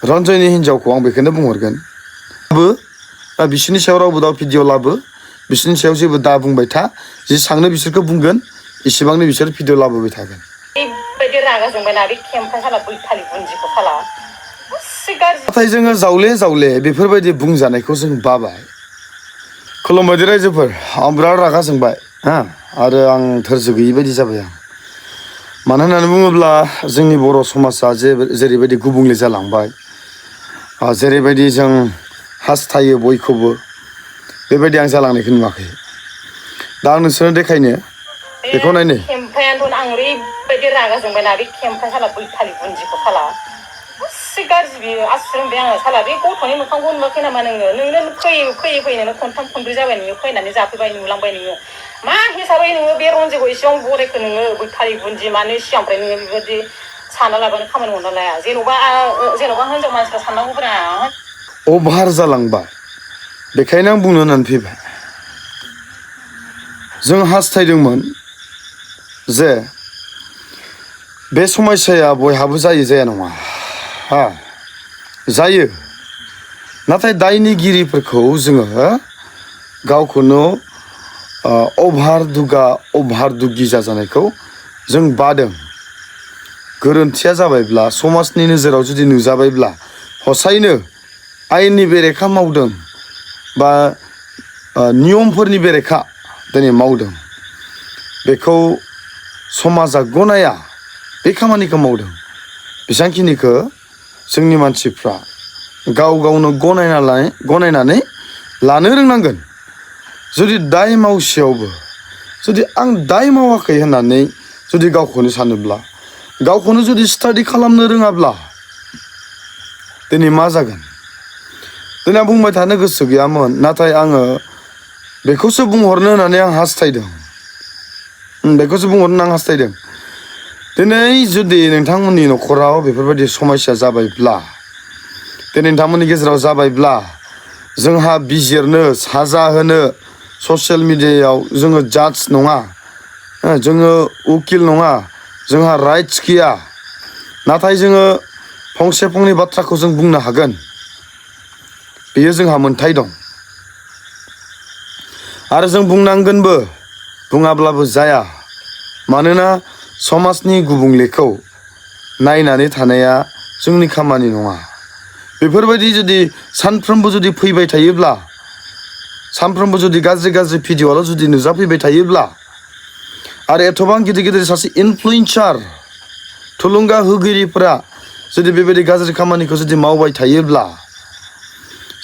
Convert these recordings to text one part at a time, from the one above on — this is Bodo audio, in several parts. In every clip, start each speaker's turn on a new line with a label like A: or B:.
A: रन्जयनि हिन्जावखौ आं बेखौनो बुंहरगोन बिसोरनि सायाव रावबो दाव भिडिअ लाबो बिसोरनि सायाव जेबो दा बुंबाय था जेसेबांनो बिसोरखौ बुंगोन इसेबांनो बिसोर भिडिअ लाबोबाय थागोन
B: बेबायदि रागा जोंबायना बे खेमखाय साला बैखालि बुन्दिखौ साला
A: नाथाय जोङो जावले बेफोरबायदि बुंजानायखौ जों बाबाय खुलुमबायदि रायजोफोर आं बिराद रागा जोंबाय आरो आं धोर्ज गैयि बायदि जाबाय आं मानो होननानै बुङोब्ला जोंनि बर' समाजा जेरैबायदि गुबुंले जालांबाय जेरैबायदि जों हास्थायो बयखौबो बेबायदि आं जालांनायखौ नुवाखै दा आं नोंसोरनो देखायनो बेखौ नायनो
B: खेमखायानोथ' आं ओरैबायदि रागा जोंबायना बे खेमखाय साला बैखालि बुन्दिखौ साला एसे गाज्रि बियो आसुर होनबाय आङो साला बे गथ'नि मोखांखौ नुवाखै नामा नोंनो फैयै नोङो खनथाम खनब्रै जाबाय नोङो फैनानै जाफैबाय नुलांबाय नोङो मा हिसाबै नोङो बे रन्जिखौ एसेबां बरायखो नोङो बैखालि बुन्दि मानो सिगांनिफ्राय नोङो बेबायदि सानना लाबानो खामानि मावना लाया जेन'बा हिनजाव मानसिफ्रा साननांगौब्रा
A: अभार जालांबाय बेखायनो आं बुंनो होननानै फैबाय जों हास्थायदोंमोन जे बे समस्याया बयहाबो जाया नङा जायो नाथाय दायनिगिरिफोरखौ जोङो गावखौनो अभार दुगि जाजानायखौ जों बादों गोरोन्थिया जाबायब्ला समाजनि नोजोराव जुदि नुजाबायब्ला हसायैनो आयेननि बेरेखा मावदों बा नियमफोरनि बेरेखा दिनै मावदों बेखौ समाजा गनाया बे खामानिखौ मावदों बेसांखिनिखौ जोंनि मानसिफ्रा गाव गावनो गनायनानै लानो रोंनांगोन जुदि दाय मावसेयावबो जुदि आं दाय मावाखै होननानै जुदि गावखौनो सानोब्ला गावखौनो जुदि स्टाडि खालामनो रोङाब्ला दिनै मा जागोन दिनै आं बुंबाय थानो गोसो गैयामोन नाथाय आङो बेखौसो बुंहरनो होननानै आं हास्थायदों दिनै जुदि नोंथांमोननि न'खराव बेफोरबायदि समस्या जाबायब्ला दिनै नोंथांमोननि गेजेराव जाबायब्ला जोंहा बिजिरनो साजा होनो ससियेल मिडियायाव जोङो जाज नङा जोङो उकिल नङा जोंहा राइट्स गैया नाथाय जोङो फंसे फंनै बाथ्राखौ जों बुंनो हागोन बेयो जोंहा मोन्थाय दं आरो जों बुंनांगोनबो बुङाब्लाबो जाया मानोना समाजनि गुबुंलेखौ नायनानै थानाया जोंनि खामानि नङा बेफोरबायदि जुदि सानफ्रोमबो जुदि फैबाय थायोब्ला सानफ्रोमबो जुदि गाज्रि भिडिअ'आल' जुदि नुजाफैबाय थायोब्ला आरो एथबां गिदिर सासे इनफ्लुयेन्सार थुलुंगा होगिरिफोरा जुदि बेबायदि गाज्रि खामानिखौ जुदि मावबाय थायोब्ला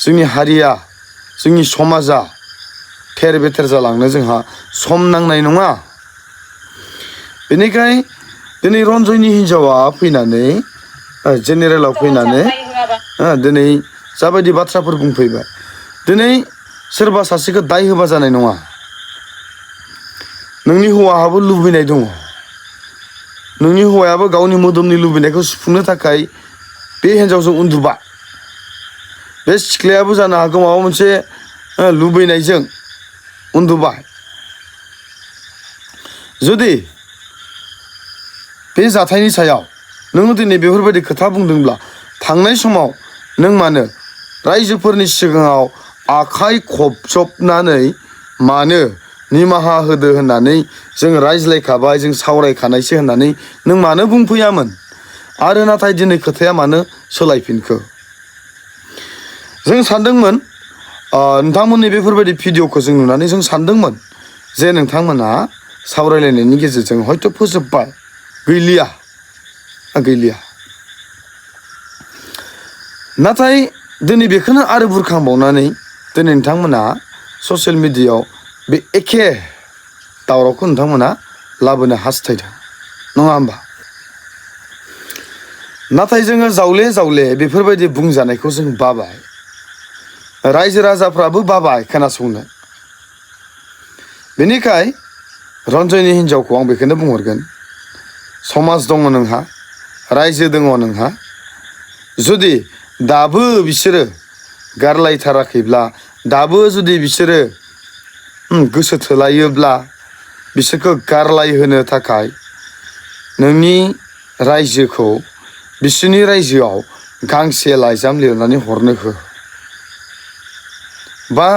A: जोंनि हारिया जोंनि समाजा थेर बेथेर जालांनो जोंहा सम नांनाय नङा बेनिखाय दिनै रन्जयनि हिन्जावा फैनानै जेनेरेलाव फैनानै दिनै जाबायदि बाथ्राफोर बुंफैबाय दिनै सोरबा सासेखौ दाय होबा जानाय नङा नोंनि हौवाहाबो लुबैनाय दङ नोंनि हौवायाबो गावनि मोदोमनि लुबैनायखौ सुफुंनो थाखाय बे हिन्जावजों उन्दुबाय बे सिख्लायाबो जानो हागौ माबा मोनसे लुबैनायजों उन्दुबाय जुदि बे जाथायनि सायाव नोङो दिनै बेफोरबायदि खोथा बुंदोंब्ला थांनाय समाव नों मानो रायजोफोरनि सिगाङाव आखाइ खबजबनानै मानो निमाहा होदो होननानै जों रायज्लायखाबाय जों सावरायखानायसो होननानै नों मानो बुंफैयामोन आरो नाथाय दिनै खोथाया मानो सोलायफिनखो जों सानदोंमोन नोंथांमोननि बेफोरबायदि भिडिअखौ जों नुनानै जों सानदोंमोन जे नोंथांमोना सावरायलायनायनि गेजेरजों हयथ' फोजोबबाय गैलिया नाथाय दिनै बेखौनो आरो बुरखांबावनानै दिनै नोंथांमोना ससियेल मिडियायाव बे एखे दावरावखौ नोंथांमोना लाबोनो हास्थायदों नङा होमबा नाथाय जोङो जावले बेफोरबायदि बुंजानायखौ जों बाबाय रायजो राजाफ्राबो बाबाय खोनासंनो बेनिखाय रन्जयनि हिन्जावखौ आं बेखौनो बुंहरगोन समाज दङ नोंहा रायजो दङ नोंहा जुदि दाबो बिसोरो गारलायथाराखैब्ला दाबो जुदि बिसोरो गोसो थोलायोब्ला बिसोरखौ गारलाय होनो थाखाय नोंनि रायजोखौ बिसोरनि रायजोआव गांसे लाइजाम लिरनानै हरनो हो बा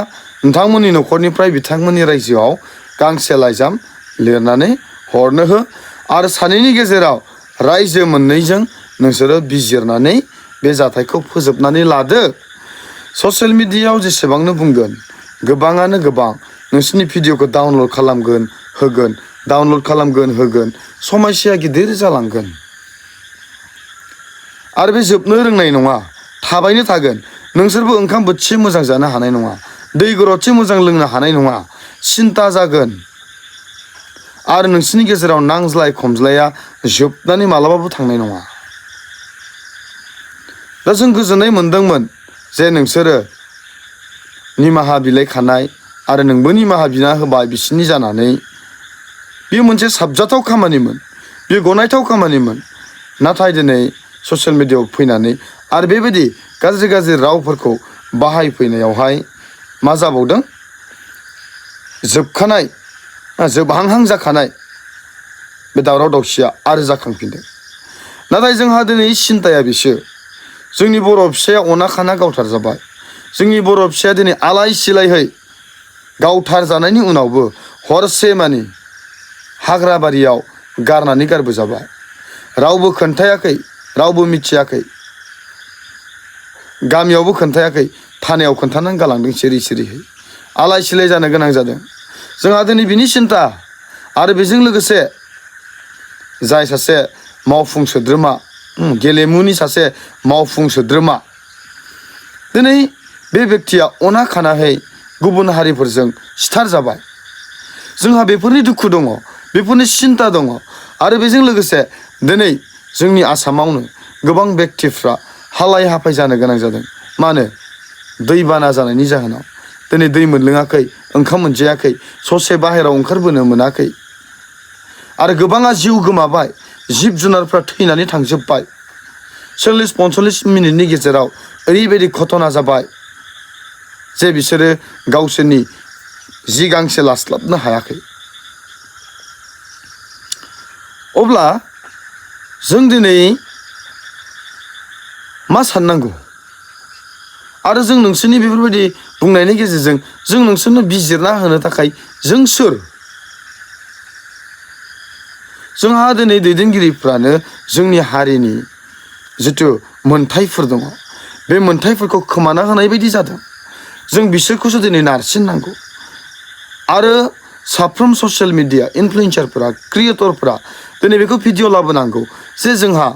A: नोंथांमोननि न'खरनिफ्राय बिथांमोननि रायजोआव गांसे लाइजाम लिरनानै हरनो हो आरो सानैनि गेजेराव रायजो मोननैजों नोंसोरो बिजिरनानै बे जाथायखौ फोजोबनानै लादो ससियेल मिडियायाव जेसेबांनो बुंगोन गोबाङानो गोबां नोंसोरनि भिडिअखौ डाउनलड खालामगोन होगोन डाउनलड खालामगोन होगोन समस्याया गिदिर जालांगोन आरो बे जोबनो रोंनाय नङा थाबायनो थागोन नोंसोरबो ओंखाम बोथिसे मोजां जानो हानाय नङा दै गरदसे मोजां लोंनो हानाय नङा सिन्ता जागोन आरो नोंसोरनि गेजेराव नांज्लाय खमज्लाया जोबनानै मालाबाबो थांनाय नङा दा जों गोजोननाय मोनदोंमोन जे नोंसोरो निमाहा बिलाइखानाय आरो नोंबो निमाहा बिना होबाय बिसोरनि जानानै बेयो मोनसे साबजाथाव खामानिमोन बेयो गनायथाव खामानिमोन नाथाय दिनै ससियेल मिडियायाव फैनानै आरो बेबायदि गाज्रि गाज्रि रावफोरखौ बाहायफैनायावहाय मा जाबावदों जोबखानाय जोबहांहां जाखानाय बे दावराव दावसिया आरो जाखांफिनदों नाथाय जोंहा दिनै सिन्ताया बिसो जोंनि बर' फिसाया अना खाना गावथार जाबाय जोंनि बर' फिसाया दिनै आलाय सिलायहै गावथार जानायनि उनावबो हरसे मानि हाग्राबारियाव गारनानै गारबोजाबाय रावबो खोन्थायाखै रावबो मिथियाखै गामियावबो खोन्थायाखै थानायाव खोन्थानानै गालांदों सिरि सिरिहै आलाय सिलाय जानो गोनां जादों जोंहा दिनै बिनि सिन्ता आरो बेजों लोगोसे जाय सासे मावफुं सोद्रोमा गेलेमुनि सासे मावफुं सोद्रोमा दिनै बे बेक्तिया अना खानाहै गुबुन हारिफोरजों सिथार जाबाय जोंहा बेफोरनि दुखु दङ बेफोरनि सिन्ता दङ आरो बेजों लोगोसे दिनै जोंनि आसामावनो गोबां बेक्तिफ्रा हालाय हाफाय जानो गोनां जादों मानो दैबाना जानायनि जाहोनाव दिनै दै मोनलोङाखै ओंखाम मोनजायाखै ससे बाहेरायाव ओंखारबोनो मोनाखै आरो गोबाङा जिउ गोमाबाय जिब जुनारफ्रा थैनानै थांजोब्बाय 40-45 मिनिटनि गेजेराव ओरैबायदि घटना जाबाय जे बिसोरो गावसोरनि जि गांसे लास्लाबनो हायाखै अब्ला जों दिनै मा साननांगौ आरो जों नोंसोरनि बेफोरबायदि बुंनायनि गेजेरजों जों नोंसोरनो बिजिरना होनो थाखाय जों सोर जोंहा दिनै दैदेनगिरिफ्रानो जोंनि हारिनि जिथु मोनथायफोर दङ बे मोनथायफोरखौ खोमाना होनाय बायदि जादों जों बिसोरखौसो दिनै नारसिननांगौ आरो साफ्रोम ससियेल मिडिया इनफ्लुएन्सारफोरा क्रिएटरफोरा दिनै बेखौ भिडिअ लाबोनांगौ जे जोंहा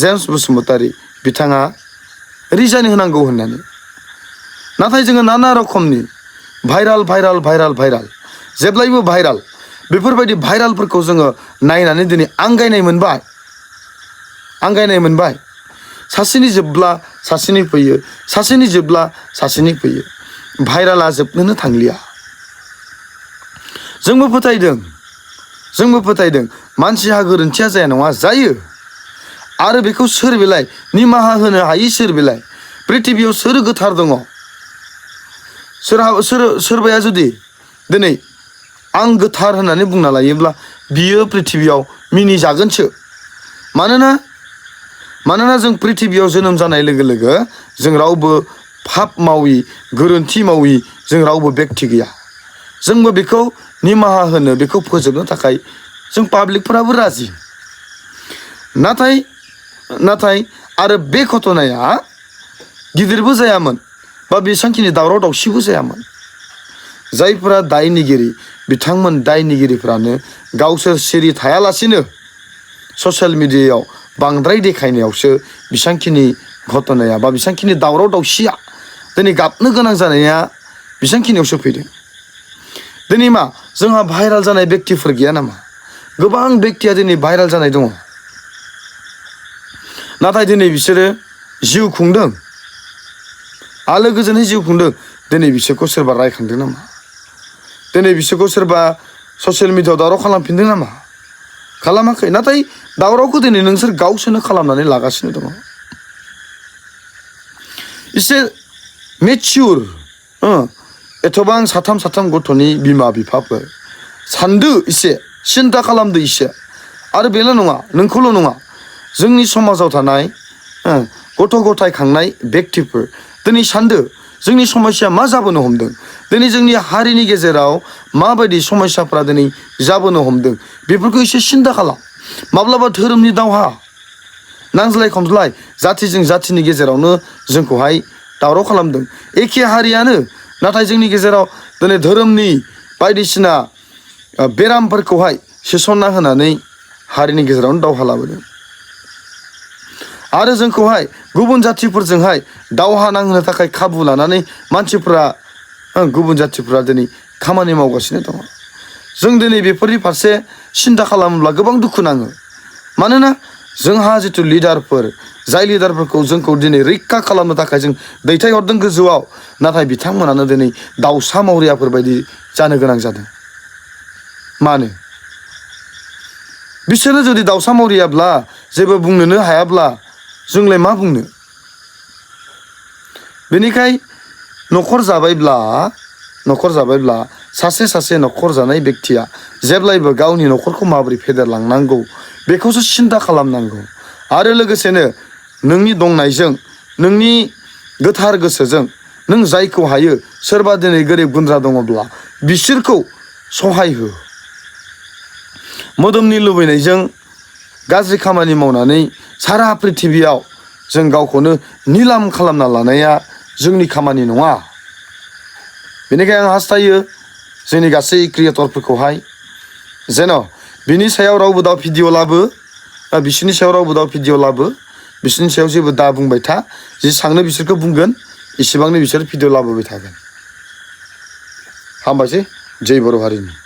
A: जेम्स बसुमतारी बिथाङा रिजाइन होनांगौ होननानै नाथाय जोङो नाना रखमनि भाइराल जेब्लायबो भाइराल बेफोरबायदि भाइरालफोरखौ जोङो नायनानै दिनै आंगायनाय मोनबाय सासेनि जोबब्ला सासेनि फैयो सासेनि जोबब्ला सासेनि फैयो भाइराला जोबनोनो थांलिया जोंबो फोथायदों मानसिहा गोरोन्थिया जाया नङा जायो आरो बेखौ सोर बेलाय निमाहा होनो हायि सोर बेलाय प्रिथिबियाव सोर गोथार दङ सोरबाया जुदि दिनै आं गोथार होननानै बुंना लायोब्ला बियो प्रिथिबियाव मिनिजागोनसो मानोना जों प्रिथिबियाव जोनोम जानाय लोगो लोगो जों रावबो पाप मावि गोरोन्थि मावि जों रावबो बेक्ति गैया जोंबो बेखौ निमाहा होनो बेखौ फोजोबनो थाखाय जों पाब्लिकफोराबो राजि नाथाय आरो बे घटनाया गिदिरबो जायामोन बा बेसांखिनि दावराव दावसिबो जायामोन जायफोरा दायनिगिरि बिथांमोन दायनिगिरिफ्रानो गावसोर सिरि थायालासिनो ससियेल मिडियायाव बांद्राय देखायनायावसो बेसांखिनि घटनाया बा बेसांखिनि दावराव दावसिया दिनै गाबनो गोनां जानाया बेसांखिनियावसो फैदों दिनै मा जोंहा भाइराल जानाय बेक्तिफोर गैया नामा गोबां बेक्तिया दिनै भाइराल जानाय दङ नाथाय दिनै बिसोरो जिउ खुंदों आलो गोजोनै जिउ खुंदों दिनै बिसोरखौ सोरबा रायखांदों नामा दिनै बिसोरखौ सोरबा ससियेल मिडियायाव दावराव खालामफिनदों नामा खालामाखै नाथाय दावरावखौ दिनै नोंसोर गावसोरनो खालामनानै लागासिनो दङ एसे मेचिउर एथबां साथाम गथ'नि बिमा बिफाफोर सानदो एसे सिन्ता खालामदो एसे आरो बेल' नङा नोंखौल' नङा जोंनि समाजाव थानाय गथ' गथाय खांनाय व्यक्तिफोर दिनै सानदो जोंनि समस्या मा जाबोनो हमदों दिनै जोंनि हारिनि गेजेराव माबायदि समस्याफ्रा दिनै जाबोनो हमदों बेफोरखौ एसे सिन्था खालाम माब्लाबा धोरोमनि दावहा नांज्लाय खमज्लाय जाथिजों जाथिनि गेजेरावनो जोंखौहाय दावराव खालामदों एखे हारियानो नाथाय जोंनि गेजेराव दिनै धोरोमनि बायदिसिना बेरामफोरखौहाय सोसनना होनानै हारिनि गेजेरावनो दावहा लाबोदों आरो जोंखौहाय गुबुन जाथिफोरजोंहाय दावहा नांहोनो थाखाय खाबु लानानै मानसिफ्रा गुबुन जाथिफ्रा दिनै खामानि मावगासिनो दङ जों दिनै बेफोरनि फारसे सिन्था खालामोब्ला गोबां दुखु नाङो मानोना जोंहा जिथु लिडारफोर जाय लिडारफोरखौ जोंखौ दिनै रैखा खालामनो थाखाय जों दैथायहरदों गोजौआव नाथाय बिथांमोनानो दिनै दाउसा मावरियाफोर बायदि जानो गोनां जादों मानो बिसोरो जुदि दाउसा मावरियाब्ला जेबो बुंनोनो हायाब्ला जोंलाय मा बुंनो बेनिखाय न'खर जाबायब्ला सासे न'खर जानाय व्यक्तिया जेब्लायबो गावनि न'खरखौ माबोरै फेदेरलांनांगौ बेखौसो सिन्था खालामनांगौ आरो लोगोसेनो नोंनि दंनायजों नोंनि गोथार गोसोजों नों जायखौ हायो सोरबा दिनै गोरिब गुन्द्रा दङब्ला बिसोरखौ सहाय हो मोदोमनि लुबैनायजों गाज्रि खामानि मावनानै सारा प्रिथिबियाव जों गावखौनो निलाम खालामना लानाया जोंनि खामानि नङा बेनिखायनो आं हास्थायो जोंनि गासै क्रिएटरफोरखौहाय जेन' बिनि सायाव रावबो दा भिडिअ लाबो बिसोरनि सायाव रावबो दा भिडिअ लाबो बिसोरनि सायाव जेबो दा बुंबाय था जेसेबांनो बिसोरखौ बुंगोन इसेबांनो बिसोर भिडिअ लाबोबाय थागोन हामबायसै जय बर' हारिनि